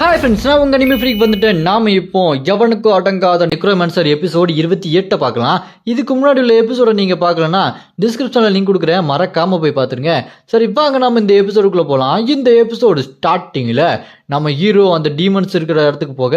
Hi friends, நான் உங்கள் anime freak வந்துட்டேன். நாம் இப்போ எவனுக்கும் அடங்காத நெக்ரோமான்சர் எபிசோடு 28 பார்க்கலாம். இதுக்கு முன்னாடி உள்ள எபிசோடை நீங்கள் பார்க்கலன்னா டிஸ்கிரிப்ஷனில் லிங்க் கொடுக்குறேன், மறக்காமல் போய் பார்த்துருங்க. சரி, வாங்க நம்ம இந்த எபிசோடுக்குள்ளே போகலாம். இந்த எபிசோடு ஸ்டார்டிங்கில் நம்ம ஹீரோ அந்த டீமன்ஸ் இருக்கிற இடத்துக்கு போக,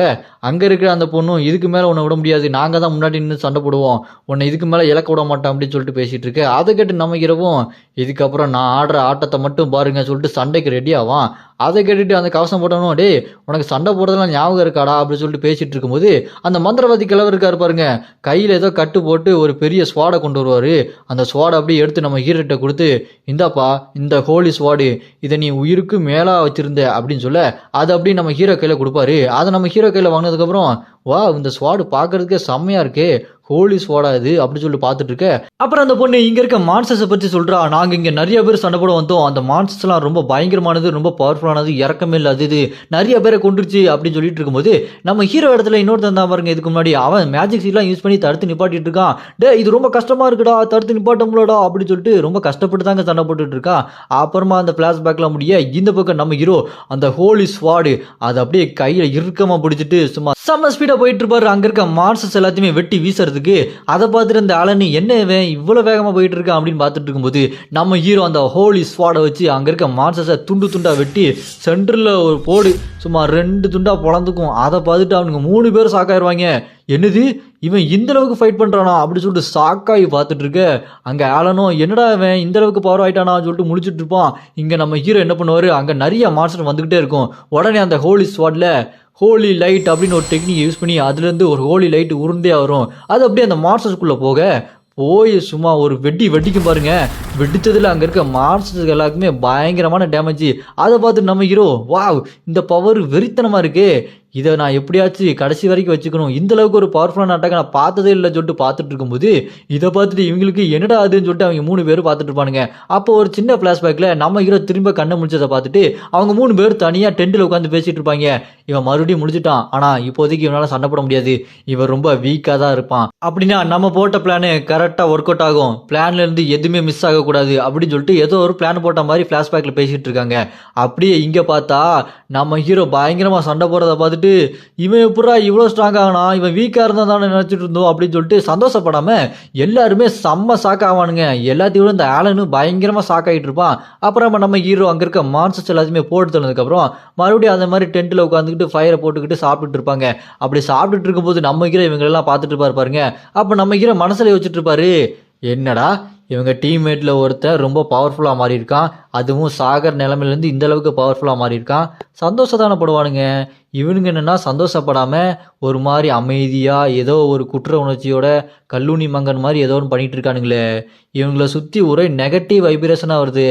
அங்கே இருக்கிற அந்த பொண்ணும் இதுக்கு மேலே உன்னை விட முடியாது, நாங்கள் தான் முன்னாடி நின்று சண்டை போடுவோம், உன்னை இதுக்கு மேலே இழக்க விட மாட்டோம் அப்படின்னு சொல்லிட்டு பேசிகிட்டு இருக்கு. அதை கேட்டு நம்ம ஹீரோவும் இதுக்கப்புறம் நான் ஆடுற ஆட்டத்தை மட்டும் பாருங்க சொல்லிட்டு சண்டைக்கு ரெடி ஆவான். அதை கேட்டுட்டு அந்த கவசம் போட்டவனும், டே உனக்கு சண்டை போடுறதுலாம் ஞாபகம் இருக்காடா அப்படின்னு சொல்லிட்டு பேசிட்டு இருக்கும்போது அந்த மந்திரவாதி கிழவர் இருக்காரு பாருங்க, கையில் ஏதோ கட்டு போட்டு ஒரு பெரிய ஸ்வாடை கொண்டு வருவார். அந்த ஸ்வாடை அப்படியே எடுத்து நம்ம ஹீரோட்ட கொடுத்து, இந்தாப்பா இந்த ஹோலி ஸ்வாடு, இதை நீ உயிருக்கு மேலா வச்சிருந்த அப்படின்னு சொல்ல அதை அப்படியே நம்ம ஹீரோ கையில் கொடுப்பாரு. அதை நம்ம ஹீரோ கையில் வாங்கினதுக்கப்புறம், வா இந்த ஸ்வாடு பார்க்கறதுக்கே செம்மையா இருக்கே, ஹோலி ஸ்வாடா இது அப்படின்னு சொல்லி பார்த்துட்டு இருக்க. அப்புறம் அந்த பொண்ணு இங்க இருக்க மான்ஸ்டர்ஸை பற்றி சொல்றா, நாங்கள் இங்கே நிறைய பேர் சண்டை போட வந்தோம், அந்த மான்ஸ்டர்ஸ்லாம் ரொம்ப பயங்கரமானது, ரொம்ப பவர்ஃபுல்லானது, இறக்கமே இல்லை, அது இது நிறைய பேரை கொண்டுருச்சு அப்படின்னு சொல்லிட்டு இருக்கும்போது நம்ம ஹீரோ இடத்துல இன்னொருத்தன் தான் பாருங்க, இதுக்கு முன்னாடி அவன் மேஜிக் சீட்லாம் யூஸ் பண்ணி தடுத்து நிப்பாட்டிட்டு இருக்கான். டே இது ரொம்ப கஷ்டமா இருக்குடா, தடுத்து நிப்பாட்டமுலடா அப்படின்னு சொல்லிட்டு ரொம்ப கஷ்டப்பட்டு தாங்க சண்டை போட்டுட்டு இருக்கான். அப்புறமா அந்த பிளாஷ்பேக்லாம் முடிய இந்த பக்கம் நம்ம ஹீரோ அந்த ஹோலி ஸ்வாடு அதை அப்படியே கையில் இறுக்கமாக பிடிச்சிட்டு சும்மா செம்ம ஸ்பீடாக போயிட்டு இருப்பாரு. அங்கே இருக்க மான்ஸ்டர்ஸ் எல்லாத்தையுமே வெட்டி வீசுறதுக்கு. அதை பார்த்துட்டு அந்த ஆளனி என்ன இவன் இவ்வளோ வேகமாக போயிட்டு இருக்கான் அப்படின்னு பார்த்துட்டு இருக்கும்போது நம்ம ஹீரோ அந்த ஹோலி ஸ்வாடை வச்சு அங்கே இருக்க மான்ஸ்டர்ஸை துண்டு துண்டாக வெட்டி சென்டரில் ஒரு போடு சும்மா 2 துண்டாக பொழந்துக்கும். அதை பார்த்துட்டு அவனுங்க 3 பேர் சாக்காயிருவாங்க. என்னது இவன் இந்த அளவுக்கு ஃபைட் பண்ணுறானா அப்படின்னு சொல்லிட்டு சாக்காகி பார்த்துட்டு இருக்க. அங்கே ஆளனும் என்னடா இவன் இந்த அளவுக்கு பவர் ஆகிட்டானா சொல்லிட்டு முடிச்சுட்டு இருப்பான். இங்கே நம்ம ஹீரோ என்ன பண்ணுவார், அங்கே நிறைய மான்ஸ்டர் வந்துக்கிட்டே இருக்கும். உடனே அந்த ஹோலி ஸ்வாடில் ஹோலி லைட் அப்படின்னு ஒரு டெக்னிக் யூஸ் பண்ணி அதுலேருந்து ஒரு ஹோலி லைட் உருண்டே வரும். அது அப்படியே அந்த மான்ஸ்டர்ஸ்குள்ளே போய் சும்மா ஒரு வெடிக்கும் பாருங்க. வெடித்ததில் அங்கே இருக்க மான்ஸ்டர்ஸ் எல்லாருக்குமே பயங்கரமான டேமேஜ். அதை பார்த்து நம்ம ஹீரோ, வாவ் இந்த பவர் வெறித்தனமாக இருக்கு, இதை நான் எப்படியாச்சும் கடைசி வரைக்கும் வச்சுக்கணும், இந்த அளவுக்கு ஒரு பவர்ஃபுல்லான அட்டாக் நான் பார்த்ததே இல்லைன்னு சொல்லிட்டு பார்த்துட்டு இருக்கும்போது இதை பார்த்துட்டு இவங்களுக்கு என்னடா ஆகுதுன்னு சொல்லிட்டு அவங்க 3 பேர் பார்த்துட்டு இருப்பானுங்க. அப்போ ஒரு சின்ன ஃப்ளாஷ்பேக்கில் நம்ம ஹீரோ திரும்ப கண்ணை முடிச்சதை பார்த்துட்டு அவங்க 3 பேர் தனியாக டென்ட்டில் உட்காந்து பேசிட்டு இருப்பாங்க. இவன் மறுபடியும் முடிச்சுட்டான், ஆனால் இப்போதைக்கு இவனால் சண்டை போட முடியாது, இவன் ரொம்ப வீக்காக தான் இருப்பான், அப்படின்னா நம்ம போட்ட பிளானு கரெக்டாக ஒர்க் அவுட் ஆகும், பிளான்லேருந்து எதுவுமே மிஸ் ஆகக்கூடாது அப்படின்னு சொல்லிட்டு ஏதோ ஒரு பிளான் போட்ட மாதிரி ஃப்ளாஷ்பேக்கில் பேசிகிட்டு இருக்காங்க. அப்படியே இங்கே பார்த்தா நம்ம ஹீரோ பயங்கரமாக சண்டை போடுறதை பார்த்துட்டு இவன் எப்படா இவ்வளோ ஸ்ட்ராங் ஆகனா, இவன் வீக்காக இருந்தால் தானே நினச்சிட்டு இருந்தோம் அப்படின்னு சொல்லிட்டு சந்தோஷப்படாமல் எல்லாருமே செம்ம ஷாக் ஆவானுங்க. எல்லாத்தையும் இந்த ஆலனு பயங்கரமாக ஷாக் ஆகிட்டு இருப்பான். அப்புறமா நம்ம ஹீரோ அங்கே இருக்க மான்ஸ்டர்ஸ் எல்லாத்தையுமே போட்டு தந்ததுக்கப்புறம் மறுபடியும் அந்த மாதிரி டென்ட்டில் உட்காந்துக்கிட்டு ஃபயரை போட்டுக்கிட்டு சாப்பிட்டுட்டு இருப்பாங்க. அப்படி சாப்பிட்டுட்டு இருக்கும்போது நம்ம ஹீரோ இவங்களெல்லாம் பார்த்துட்டு இருப்பாரு பாருங்க. அப்போ நம்ம ஹீரோ மனசில் யோசிச்சுட்டு இருப்பாரு, என்னடா இவங்க டீம்மேட்டில் ஒருத்தர் ரொம்ப பவர்ஃபுல்லாக மாறி இருக்கான், அதுவும் சாகர் நிலைமையிலேருந்து இந்த அளவுக்கு பவர்ஃபுல்லாக மாறி இருக்கான், சந்தோஷத்தானே படுவானுங்க. இவனுங்க என்னென்னா சந்தோஷப்படாமல் ஒரு மாதிரி அமைதியாக ஏதோ ஒரு குற்ற உணர்ச்சியோட கல்லூனி மங்கன் மாதிரி ஏதோ ஒன்று பண்ணிகிட்டு இருக்கானுங்களே, இவங்கள சுற்றி ஒரே நெகட்டிவ் வைப்ரேஷனாக வருது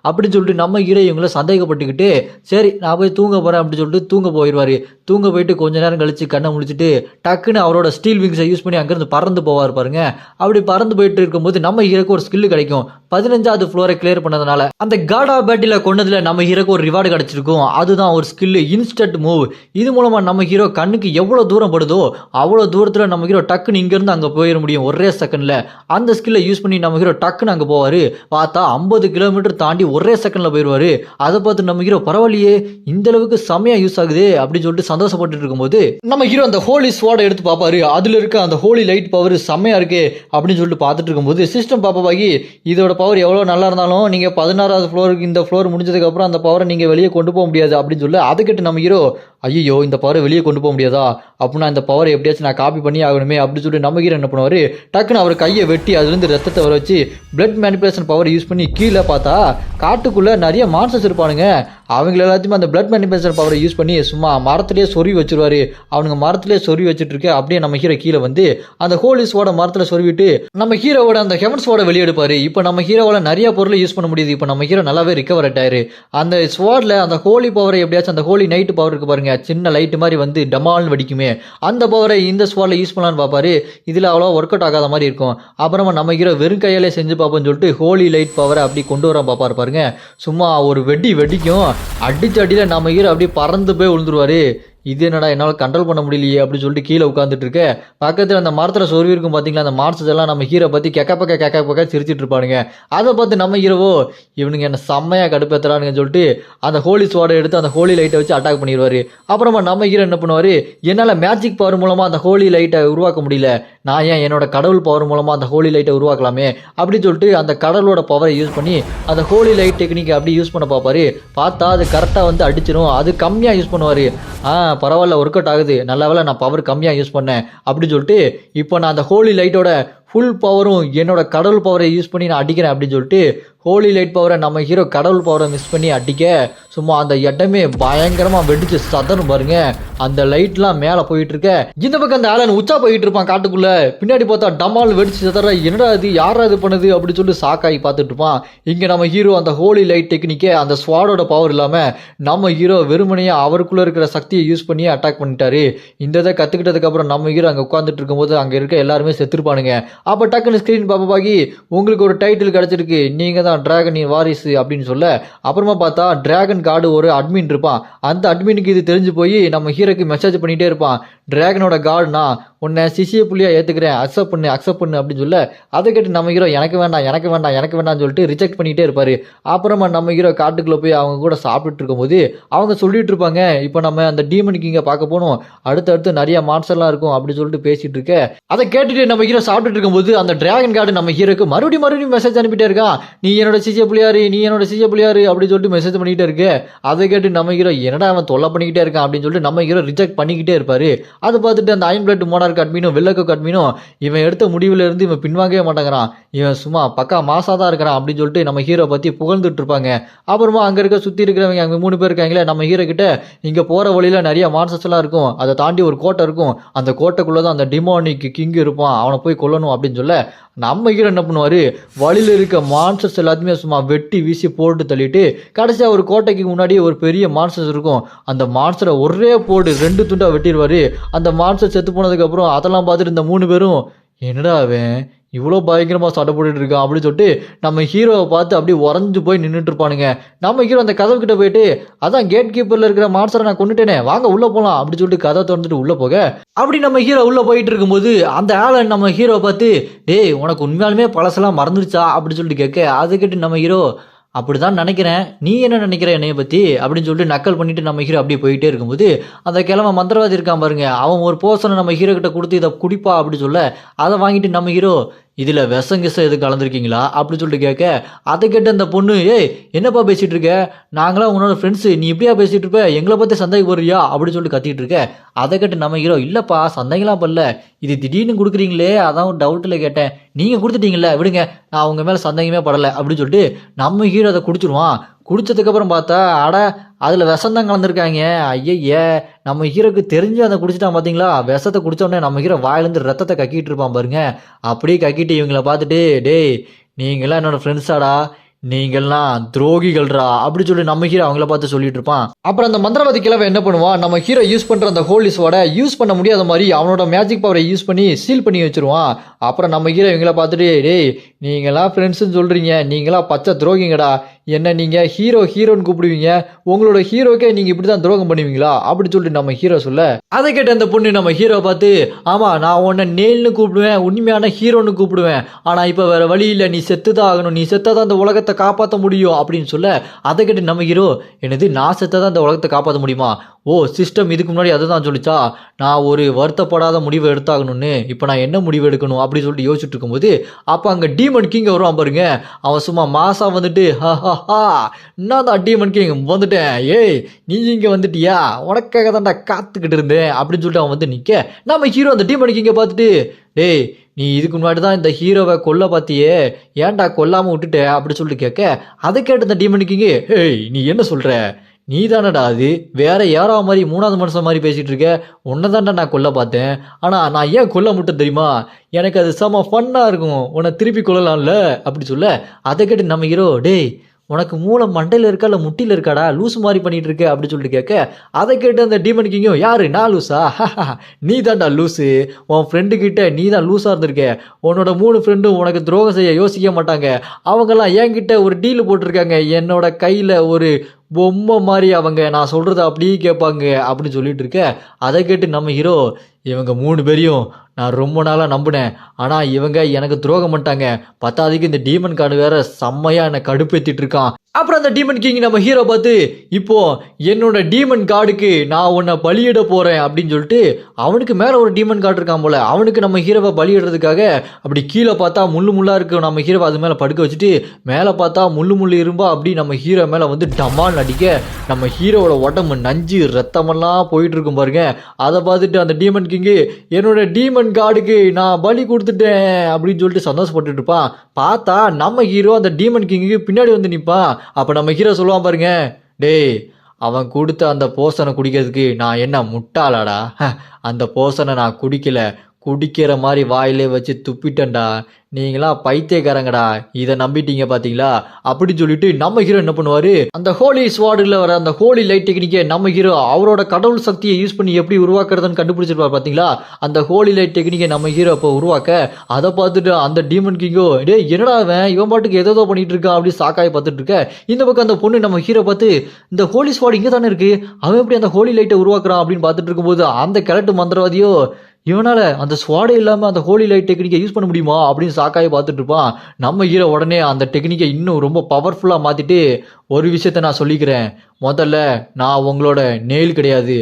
அப்படின்னு சொல்லிட்டு நம்ம ஹீரோ இவங்கள சந்தேகப்பட்டுக்கிட்டு சரி நான் போய் தூங்க போகிறேன் அப்படின்னு சொல்லிட்டு தூங்க போயிடுவார். தூங்க போயிட்டு கொஞ்ச நேரம் கழித்து கண்ணை முடிச்சுட்டு டக்குன்னு அவரோட ஸ்டீல் விங்ஸை யூஸ் பண்ணி அங்கேருந்து பறந்து போவார் பாருங்க. அப்படி பறந்து போயிட்டு இருக்கும்போது நம்ம ஹீரோக்கு ஒரு ஸ்கில்லு கிடைக்கும். 15வது ஃப்ளோரை கிளியர் பண்ணதுனால அந்த காட் ஆஃப் பேட்டில் கொண்டதில் நம்ம ஹீரோக்கு ஒரு ரிவார்டு கிடைச்சிருக்கும். அதுதான் ஒரு ஸ்கில்லு, இன்ஸ்டன்ட் மூவ். இது மூலமாக நம்ம ஹீரோ கண்ணுக்கு எவ்வளோ தூரம் படுதோ அவ்வளோ தூரத்தில் நம்ம ஹீரோ டக்குன்னு இங்கேருந்து அங்கே போயிட முடியும் ஒரே செகண்டில். அந்த ஸ்கில்லை யூஸ் பண்ணி நம்ம ஹீரோ டக்குன்னு அங்கே போவார். பார்த்தா 50 கிலோமீட்டர் தாண்டி ஒரே செகண்டில் போயிடுவார். அதை பார்த்து நம்ம ஹீரோ பரவாயில்லையே இந்த அளவுக்கு செம்மையாக யூஸ் ஆகுது அப்படின்னு சொல்லிட்டு சந்தோஷப்பட்டு இருக்கும்போது நம்ம ஹீரோ அந்த ஹோலி ஸ்வாடை எடுத்து பார்ப்பாரு. அதில் இருக்க அந்த ஹோலி லைட் பவர் செம்மையாக இருக்கு அப்படின்னு சொல்லிட்டு பார்த்துட்டு இருக்கும்போது சிஸ்டம் பாப்பாகி இதோட பவர் எவ்வளோ நல்லா இருந்தாலும் நீங்கள் 16வது ஃப்ளோருக்கு இந்த ஃப்ளோர் முடிஞ்சதுக்கப்புறம் அந்த பவரை நீங்கள் வெளியே கொண்டு போக முடியாது அப்படின்னு சொல்லி அதுக்கிட்ட நம்ம ஹீரோ ஐயோ இந்த பவரை வெளியே கொண்டு போக முடியாதா, அப்படின்னா இந்த பவரை எப்படியாச்சும் நான் காப்பி பண்ணி ஆகணுமே அப்படின்னு சொல்லிட்டு நம்ம ஹீரோ என்ன பண்ணுவார், டக்குன்னு அவர் கையை வெட்டி அதுலேருந்து ரத்தத்தை வர வச்சு பிளட் மேனிப்புலேஷன் பவர் யூஸ் பண்ணி கீழே பார்த்தா காட்டுக்குள்ளே நிறைய மான்ஸ்டர்ஸ் இருப்பானுங்க. அவங்க எல்லாத்தையுமே அந்த பிளட் மேனிப்புலேஷன் பவரை யூஸ் பண்ணி சும்மா மரத்துலேயே சொருவி வச்சுருவாரு. அவனுங்க மரத்துலேயே சொருவி வச்சுட்டு இருக்க. அப்படியே நம்ம ஹீரோ கீழே வந்து அந்த ஹோலி ஸ்வாட மரத்தில் சொருவிட்டு நம்ம ஹீரோவோட அந்த ஹெவன் ஸ்வாடை வெளியே எடுப்பாரு. இப்போ நம்ம ஹீரோவால் நிறைய பொருளை யூஸ் பண்ண முடியுது. இப்போ நம்ம ஹீரோ நல்லாவே ரிகவர் ஆயிட்டாரு. அந்த ஸ்வாடில் அந்த ஹோலி பவரை எப்படியாச்சும் அந்த ஹோலி நைட்டு பவர் இருக்கு பாருங்க, சின்ன லைட்டு மாதிரி வந்து டமால்னு வெடிக்குமே, அந்த பவரை இந்த ஸ்வாடில் யூஸ் பண்ணலான்னு பார்ப்பாரு. இதில் அவ்வளோ ஒர்க் அவுட் ஆகாத மாதிரி இருக்கும். அப்புறமா நம்ம ஹீரோ வெறும் கையாலே செஞ்சு பார்ப்போம்னு சொல்லிட்டு ஹோலி லைட் பவரை அப்படி கொண்டு வர பார்ப்பாரு பாருங்க. சும்மா ஒரு வெடிக்கும், அடிச்சு அடியில் நம்ம ஹீரோ அப்படியே பறந்து போய் விழுந்துருவாரு. இது என்னடா என்னால் கண்ட்ரோல் பண்ண முடியலையே அப்படின்னு சொல்லிட்டு கீழே உட்காந்துட்டு இருக்க. பக்கத்தில் அந்த மரத்தில் சொருவி இருக்கும் பார்த்தீங்களா, அந்த மான்ஸ்டர்ஸ் எல்லாம் நம்ம ஹீரோ பற்றி கெக்க சிரிச்சிட்டு இருப்பானுங்க. அதை பார்த்து நம்ம ஹீரோவோ இவனுங்க என்ன செம்மையாக கடுப்பேற்றுறானுங்கன்னு சொல்லிட்டு அந்த ஹோலி ஸ்வாடை எடுத்து அந்த ஹோலி லைட்டை வச்சு அட்டாக் பண்ணிடுவார். அப்புறமா நம்ம ஹீரோ என்ன பண்ணுவார், என்னால் மேஜிக் பவர் மூலமாக அந்த ஹோலி லைட்டை உருவாக்க முடியல, நான் ஏன் என்னோட கடவுள் பவர் மூலமாக அந்த ஹோலி லைட்டை உருவாக்கலாமே அப்படின்னு சொல்லிட்டு அந்த கடவுளோட பவரை யூஸ் பண்ணி அந்த ஹோலி லைட் டெக்னிக் அப்படி யூஸ் பண்ண பார்ப்பாரு. பார்த்தா அது கரெக்டாக வந்து அடிச்சிடும். அது கம்மியாக யூஸ் பண்ணுவார். பரவாயில்ல, ஒர்க் அவுட் ஆகுது, நல்ல வேளை நான் பவர் கம்மியாக யூஸ் பண்ணேன் அப்படின்னு சொல்லிட்டு இப்போ நான் அந்த ஹோலி லைட்டோட ஃபுல் பவரும் என்னோட கடவுள் பவரை யூஸ் பண்ணி நான் அடிக்கிறேன் அப்படின்னு சொல்லிட்டு ஹோலி லைட் பவரை நம்ம ஹீரோ கடவுள் பவரை மிஸ் பண்ணி அடிக்க சும்மா அந்த இடமே பயங்கரமாக வெடிச்சு சதனும் பாருங்க. அந்த லைட்லாம் மேலே போயிட்டு இருக்க. இந்த பக்கம் அந்த ஆலன் உச்சா போயிட்டு இருப்பான் காட்டுக்குள்ள. பின்னாடி பார்த்தா டமால் வெடிச்சு சதற, என்னடா இது, யாரா இது பண்ணுது அப்படின்னு சொல்லி ஷாக்காகி பார்த்துட்டு இருப்பான். இங்கே நம்ம ஹீரோ அந்த ஹோலி லைட் டெக்னிக்கே அந்த ஸ்வாடோட பவர் இல்லாமல் நம்ம ஹீரோ வெறுமனையே அவருக்குள்ளே இருக்கிற சக்தியை யூஸ் பண்ணி அட்டாக் பண்ணிட்டாரு. இந்த இதை கற்றுக்கிட்டதுக்கப்புறம் நம்ம ஹீரோ அங்கே உட்காந்துட்டு இருக்கும்போது அங்கே இருக்க எல்லாருமே செத்துருப்பானுங்க. அப்போ டக்குன்னு ஸ்க்ரீன் பாப்பாகி உங்களுக்கு ஒரு டைட்டில் கிடச்சிருக்கு, நீங்கள் தான் டிராகன் வாரிசு அப்படின்னு சொல்ல, அப்புறமா பார்த்தா டிராகன் கார்டு ஒரு அட்மின் இருப்பான். அந்த அட்மினுக்கு இது தெரிஞ்சு போய் நம்ம ஹீரோக்கு மெசேஜ் பண்ணிகிட்டே இருப்பான், டிராகனோட கார்டுனா உன்னை சிசிய புள்ளியாக ஏற்றுக்கிறேன், அக்செப்ட் பண்ணு அப்படின்னு சொல்ல, அதை கேட்டு நம்ம ஹீரோ எனக்கு வேண்டாம்னு சொல்லிட்டு ரிஜெக்ட் பண்ணிகிட்டே இருப்பார். அப்புறமா நம்ம ஹீரோ காட்டுக்குள்ளே போய் அவங்க கூட சாப்பிட்டுட்டு இருக்கும்போது அவங்க சொல்லிட்டு இருப்பாங்க, இப்போ நம்ம அந்த டீமன் கிங்கை பார்க்க போகணும், அடுத்தடுத்து நிறைய மான்ஸ்டர்லாம் இருக்கும் அப்படின்னு சொல்லிட்டு பேசிட்டு இருக்க. அதை கேட்டுட்டு நம்ம ஹீரோ சாப்பிட்டுட்டு இருக்கும்போது அந்த டிராகன் கார்டு நம்ம ஹீரோக்கு மறுபடியும் மெசேஜ் அனுப்பிட்டே இருக்கான், நீ என்னோட சிசிய புள்ளியாரு அப்படின்னு சொல்லிட்டு மெசேஜ் பண்ணிக்கிட்டே இருக்கு. அதை கேட்டு நம்ம ஹீரோ என்னடா அவன் தொல்லை பண்ணிக்கிட்டே இருக்கான் அப்படின்னு சொல்லிட்டு நம்ம ஹீரோ ரிஜெக்ட் பண்ணிக்கிட்டே இருப்பாரு. அதை பார்த்துட்டு அந்த அயன் பிளட் மோனார்க் அட்மினும் வெள்ளக்கோக் அட்மினும் இவன் எடுத்த முடிவுல இருந்து இவன் பின்வாங்கவே மாட்டேங்கிறான், இவன் சும்மா பக்கா மாசா தான் இருக்கிறான் அப்படின்னு சொல்லிட்டு நம்ம ஹீரோ பத்தி புகழ்ந்துட்டு இருப்பாங்க. அப்புறமா அங்க இருக்க சுத்தி இருக்கிறவங்க அங்க 3 பேர் இருக்காங்களே, நம்ம ஹீரோ கிட்ட இங்க போற வழியில நிறைய மான்ஸ்டர்ஸ் எல்லாம் இருக்கும், அதை தாண்டி ஒரு கோட்டை இருக்கும், அந்த கோட்டைக்குள்ளதான் அந்த டிமானிக் கிங் இருப்பான், அவனை போய் கொல்லணும் அப்படின்னு சொல்ல, நம்ம ஹீரோ என்ன பண்ணுவாரு, வழியில இருக்க மான்ஸ்டர்ஸ் எல்லாத்தையுமே சும்மா வெட்டி வீசி போட்டு தள்ளிட்டு கடைசியா ஒரு கோட்டைக்கு முன்னாடி ஒரு பெரிய மான்ஸ்டர்ஸ் இருக்கும், அந்த மான்ஸ்டரை ஒரே போடு 2 துண்டா வெட்டிடுவாரு. அந்த மான்ஸ்டர் செத்து போனதுக்கு அப்புறம் அதெல்லாம் பார்த்துட்டு இந்த 3 பேரும் என்னடா அவன் இவ்வளோ பயங்கரமாக சண்டை போட்டுட்டு இருக்கான் அப்படின்னு சொல்லிட்டு நம்ம ஹீரோவை பார்த்து அப்படியே உறைஞ்சு போய் நின்றுட்டு இருப்பானுங்க. நம்ம ஹீரோ அந்த கதவு கிட்ட போயிட்டு, அதான் கேட் கீப்பரில் இருக்கிற மான்ஸ்டரை நான் கொண்டுட்டேனே, வாங்க உள்ளே போகலாம் அப்படின்னு சொல்லிட்டு கதை திறந்துட்டு உள்ளே போக, அப்படி நம்ம ஹீரோ உள்ளே போயிட்டு இருக்கும்போது அந்த ஆளன் நம்ம ஹீரோவை பார்த்து, டேய் உனக்கு உண்மையாலுமே பழசெல்லாம் மறந்துடுச்சா அப்படின்னு சொல்லிட்டு கேட்க, அதை கேட்டு நம்ம ஹீரோ அப்படிதான் நினைக்கிறேன், நீ என்ன நினைக்கிற என்னைய பற்றி அப்படின்னு சொல்லிட்டு நக்கல் பண்ணிட்டு நம்ம ஹீரோ அப்படியே போயிட்டே இருக்கும்போது அந்த கிழமை மந்திரவாதி இருக்கான் பாருங்க, அவன் ஒரு போர்ஷனை நம்ம ஹீரோ கிட்ட கொடுத்து இதை குடிப்பா அப்படின்னு சொல்ல, அதை வாங்கிட்டு நம்ம ஹீரோ இதில் விஷங்கிசம் எது கலந்துருக்கீங்களா அப்படின்னு சொல்லிட்டு கேட்க, அதை கேட்டு அந்த பொண்ணு, ஏய் என்னப்பா பேசிகிட்டு இருக்க, நாங்களாம் உன்னோட ஃப்ரெண்ட்ஸு, நீ இப்படியா பேசிகிட்டு இருப்ப, எங்களை பற்றி சந்தேகம் போடுறியா அப்படின்னு சொல்லிட்டு கத்திட்டு இருக்க. அதை கேட்டு நம்ம ஹீரோ, இல்லைப்பா சந்தேகம்லாம் பண்ணல, இது திடீர்னு கொடுக்குறீங்களே அதான் ஒரு டவுட்டில் கேட்டேன், நீங்கள் கொடுத்துட்டீங்களே விடுங்க, நான் அவங்க மேலே சந்தேகமே படலை அப்படின்னு சொல்லிட்டு நம்ம ஹீரோ அதை குடிச்சிருவான். குடிச்சதுக்கப்புறம் பார்த்தா அட அதில் விஷம்தான் கலந்துருக்காங்க. ஐய நம்ம ஹீரோக்கு தெரிஞ்சு அதை குடிச்சிட்டான் பார்த்தீங்களா, விஷத்தை குடித்தோடனே நம்ம ஹீரோ வாயிலேருந்து ரத்தத்தை கக்கிட்டு இருப்பான் பாருங்க. அப்படியே கக்கிட்டு இவங்கள பார்த்துட்டு, டேய் நீங்களாம் என்னோட ஃப்ரெண்ட்ஸாடா, நீங்கள்லாம் துரோகிகள்ரா அப்படி சொல்லி நம்ம ஹீரோ அவங்கள பார்த்து சொல்லிட்டு இருப்பான். அப்புறம் அந்த மந்திரவாதி கிழவன் என்ன பண்ணுவான், நம்ம ஹீரோ யூஸ் பண்ற அந்த ஹோலி ஸ்வாடை யூஸ் பண்ண முடியாத மாதிரி அவனோட மேஜிக் பவரை யூஸ் பண்ணி சீல் பண்ணி வச்சிருவான். அப்புறம் நம்ம ஹீரோ இவங்கள பார்த்துட்டு, டேய் நீங்களாம் ஃப்ரெண்ட்ஸ்ன்னு சொல்றீங்க, நீங்களாம் பச்சை துரோகிங்கடா, என்ன நீங்கள் ஹீரோன்னு கூப்பிடுவீங்க, உங்களோட ஹீரோக்கே நீங்கள் இப்படி தான் துரோகம் பண்ணுவீங்களா அப்படி சொல்லிட்டு நம்ம ஹீரோ சொல்ல, அதை கேட்ட அந்த பொண்ணு நம்ம ஹீரோ பார்த்து, ஆமாம் நான் உன்னை நேல்னு கூப்பிடுவேன், உண்மையான ஹீரோன்னு கூப்பிடுவேன், ஆனால் இப்போ வேற வழி இல்லை, நீ செத்து தான் ஆகணும், நீ செத்தா தான் அந்த உலகத்தை காப்பாற்ற முடியும் அப்படின்னு சொல்ல, அதை கேட்டு நம்ம ஹீரோ, என்னது நான் செத்தா தான் இந்த உலகத்தை காப்பாற்ற முடியுமா, ஓ சிஸ்டம் இதுக்கு முன்னாடி அதை தான் சொல்லிச்சா, நான் ஒரு வருத்தப்படாத முடிவை எடுத்தாகணும்னு, இப்போ நான் என்ன முடிவு எடுக்கணும் அப்படின்னு சொல்லிட்டு யோசிச்சுட்டு இருக்கும்போது அப்போ அங்கே டீமன் கிங் வருவான் பாருங்க. அவன் சும்மா மாசா வந்துட்டு, நான் தான் டீமன் கிங் வந்துட்டேன், ஏய் நீ இங்கே வந்துட்டியா, உனக்காக தான்டா காத்துக்கிட்டு இருந்தேன் அப்படின்னு சொல்லிட்டு அவன் வந்து நிற்க, நம்ம ஹீரோ அந்த டீமன் கிங்கை பார்த்துட்டு, டேய் நீ இதுக்கு முன்னாடி தான் இந்த ஹீரோவை கொல்ல பார்த்தியே, ஏன்டா கொல்லாமல் விட்டுட்ட அப்படி சொல்லிட்டு கேட்க, அதை கேட்டு இந்த டீமன் கிங்கு, ஏய் நீ என்ன சொல்கிற, நீ தானடா அது, வேற யாரோ மாதிரி 3வது மனுஷன் மாதிரி பேசிகிட்டு இருக்க, உன்னை தான்டா நான் கொல்ல பார்த்தேன், ஆனால் நான் ஏன் கொல்ல முட்டேன் தெரியுமா, எனக்கு அது செம ஃபன்னாக இருக்கும், உன்னை திருப்பி கொல்லலாம்ல அப்படி சொல்ல, அதை கேட்டு நம்ம ஹீரோ, டேய் உனக்கு மூளை மண்டையில் இருக்கா இல்லை முட்டியில் இருக்காடா, லூஸ் மாதிரி பண்ணிட்டு இருக்க அப்படி சொல்லிட்டு கேட்க, அதை கேட்டு அந்த டீமன் கிங்கும், யாரு நான் லூஸா, நீ தான்டா லூஸு, உன் ஃப்ரெண்டு கிட்ட நீ தான் லூஸாக இருந்திருக்க, உன்னோட 3 ஃப்ரெண்டும் உனக்கு துரோகம் செய்ய யோசிக்க மாட்டாங்க, அவங்கெல்லாம் என்கிட்ட ஒரு டீல் போட்டிருக்காங்க, என்னோட கையில் ஒரு பொம்மை மாதிரி அவங்க நான் சொல்கிறத அப்படியே கேட்பாங்க அப்படின்னு சொல்லிட்டு இருக்க. அதை கேட்டு நம்ம ஹீரோ இவங்க 3 பேரையும் நான் ரொம்ப நாளாக நம்பினேன், ஆனால் இவங்க எனக்கு துரோகம் பண்ணிட்டாங்க, பத்தாவதுக்கு இந்த டீமன் கார்டு வேற செம்மையாக என்னை கடுப்பேற்றிட்டு இருக்கான். அப்புறம் அந்த டீமன் கிங் நம்ம ஹீரோ பார்த்து இப்போ என்னோட டீமன் கார்டுக்கு நான் உன்னை பலியிட போகிறேன் அப்படின்னு சொல்லிட்டு அவனுக்கு மேலே ஒரு டீமன் கார்டு இருக்கான் போல, அவனுக்கு நம்ம ஹீரோவை பலியிடுறதுக்காக அப்படி கீழே பார்த்தா முள்ளா இருக்கு நம்ம ஹீரோவை அது மேலே படுக்க வச்சுட்டு மேலே பார்த்தா முள்ளு இரும்பா அப்படி நம்ம ஹீரோ மேலே வந்து டமால் நடிக்க நம்ம ஹீரோவோட உடம்பு நஞ்சு ரத்தமெல்லாம் போயிட்டு இருக்கும் பாருங்க. அதை பார்த்துட்டு அந்த டீமன் கிங்கு என்னோட டீமன் கார்டுக்கு நான் பலி கொடுத்துட்டேன் அப்படின்னு சொல்லிட்டு சந்தோஷப்பட்டு இருப்பான். பார்த்தா நம்ம ஹீரோ அந்த டீமன் கிங்குக்கு பின்னாடி வந்து நிற்பான். அப்போ நம்ம ஹீரோ சொல்லுவான் பாருங்க, டேய் அவன் கொடுத்த அந்த போஷனை குடிக்கிறதுக்கு நான் என்ன முட்டாளாடா, அந்த போஷனை நான் குடிக்கிற மாதிரி வாயிலே வச்சு துப்பிட்டேன்டா, நீங்களாம் பைத்தியக்காரங்கடா, இதை நம்பிட்டீங்க பார்த்தீங்களா அப்படின்னு சொல்லிட்டு நம்ம ஹீரோ என்ன பண்ணுவார், அந்த ஹோலி ஸ்வாடில் வர அந்த ஹோலி லைட் டெக்னிக்கை நம்ம ஹீரோ அவரோட கடவுள் சக்தியை யூஸ் பண்ணி எப்படி உருவாக்குறதுன்னு கண்டுபிடிச்சிருப்பார் பார்த்தீங்களா. அந்த ஹோலி லைட் டெக்னிக்கை நம்ம ஹீரோ இப்போ உருவாக்க அதை பார்த்துட்டு அந்த டீமன் கிங்கோ டே என்னடா இவன் பாட்டுக்கு ஏதோ பண்ணிட்டு இருக்கான் அப்படி சாக்காய் பார்த்துட்டு இருக்க. இந்த பக்கம் அந்த பொண்ணு நம்ம ஹீரோ பார்த்து இந்த ஹோலி ஸ்வாட் இங்கே தானே இருக்கு, அவன் எப்படி அந்த ஹோலி லைட்டை உருவாக்குறான் அப்படின்னு பார்த்துட்டு இருக்கும்போது அந்த கிழட்டு மந்திரவாதியோ இவனால அந்த ஸ்வாடே இல்லாமல் அந்த ஹோலி லைட் டெக்னிக்கை யூஸ் பண்ண முடியுமா அப்படின்னு சாக்காய் பார்த்துட்டு இருப்பான். நம்ம ஹீரோ உடனே அந்த டெக்னிக்கை இன்னும் ரொம்ப பவர்ஃபுல்லாக மாற்றிட்டு ஒரு விஷயத்த நான் சொல்லிக்கிறேன், முதல்ல நான் உங்களோட நெயில் கிடையாது,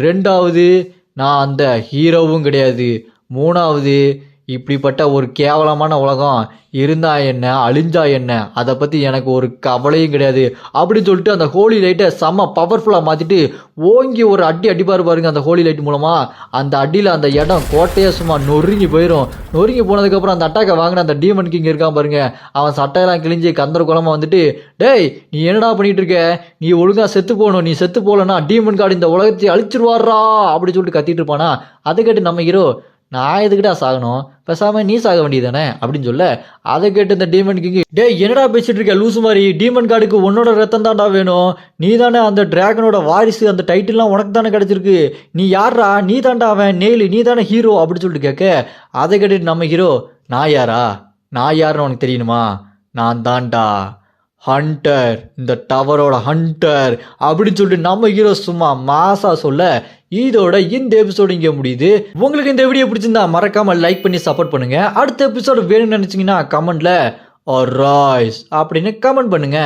2வது நான் அந்த ஹீரோவும் கிடையாது, 3வது இப்படிப்பட்ட ஒரு கேவலமான உலகம் இருந்தா என்ன அழிஞ்சா என்ன அதை பற்றி எனக்கு ஒரு கவலையும் கிடையாது அப்படின்னு சொல்லிட்டு அந்த ஹோலி லைட்டை செம்ம பவர்ஃபுல்லாக மாற்றிட்டு ஓங்கி ஒரு அடிப்பார் பாருங்க. அந்த ஹோலி லைட் மூலமாக அந்த அடியில் அந்த இடம் கோட்டையே சும்மா நொறுங்கி போயிடும். நொறுங்கி போனதுக்கப்புறம் அந்த அட்டாக்கை வாங்கின அந்த டீமன் கிங் இருக்கான் பாருங்க, அவன் சட்டையெல்லாம் கிழிஞ்சு கந்தர குளமாக வந்துட்டு டேய் நீ என்னடா பண்ணிட்டு இருக்க, நீ ஒழுங்காக செத்து போகணும், நீ செத்து போகலன்னா டீமன் கார்டு இந்த உலகத்தை அழிச்சிருவாரா அப்படின்னு சொல்லிட்டு கத்திட்டு இருப்பானா. அதை கேட்டு நம்ம ஹீரோ நான் எதுக்கிட்டா சாகணும், பேசாம நீ சாக வேண்டியதானே அப்படின்னு சொல்ல. அதை கேட்டு இந்த டீமன் கிங் டே என்னடா பேசிட்டு இருக்க லூசு மாதிரி, டீமன் கார்டுக்கு உன்னோட ரத்தம் தான்டா வேணும், நீ தானே அந்த டிராகனோட வாரிசு, அந்த டைட்டில்லாம் உனக்கு தானே கிடைச்சிருக்கு, நீ யாரா, நீ தாண்டா அவன் நெயில், நீ தானே ஹீரோ அப்படின்னு சொல்லிட்டு கேட்க. அதை கேட்டுட்டு நம்ம ஹீரோ நான் யாருன்னு உனக்கு தெரியணுமா, நான் தான்டா ஹண்டர், இந்த டவரோட ஹண்டர் அப்படின்னு சொல்லிட்டு நம்ம ஹீரோ சும்மா மாசா சொல்ல. இதோட இந்த எபிசோடு இங்கே முடியுது. உங்களுக்கு இந்த வீடியோ பிடிச்சிருந்தா மறக்காம லைக் பண்ணி சப்போர்ட் பண்ணுங்க. அடுத்த எபிசோடு வேணும்னு நினைச்சீங்கன்னா கமெண்ட்ல ராய்ஸ் அப்படின்னு கமெண்ட் பண்ணுங்க.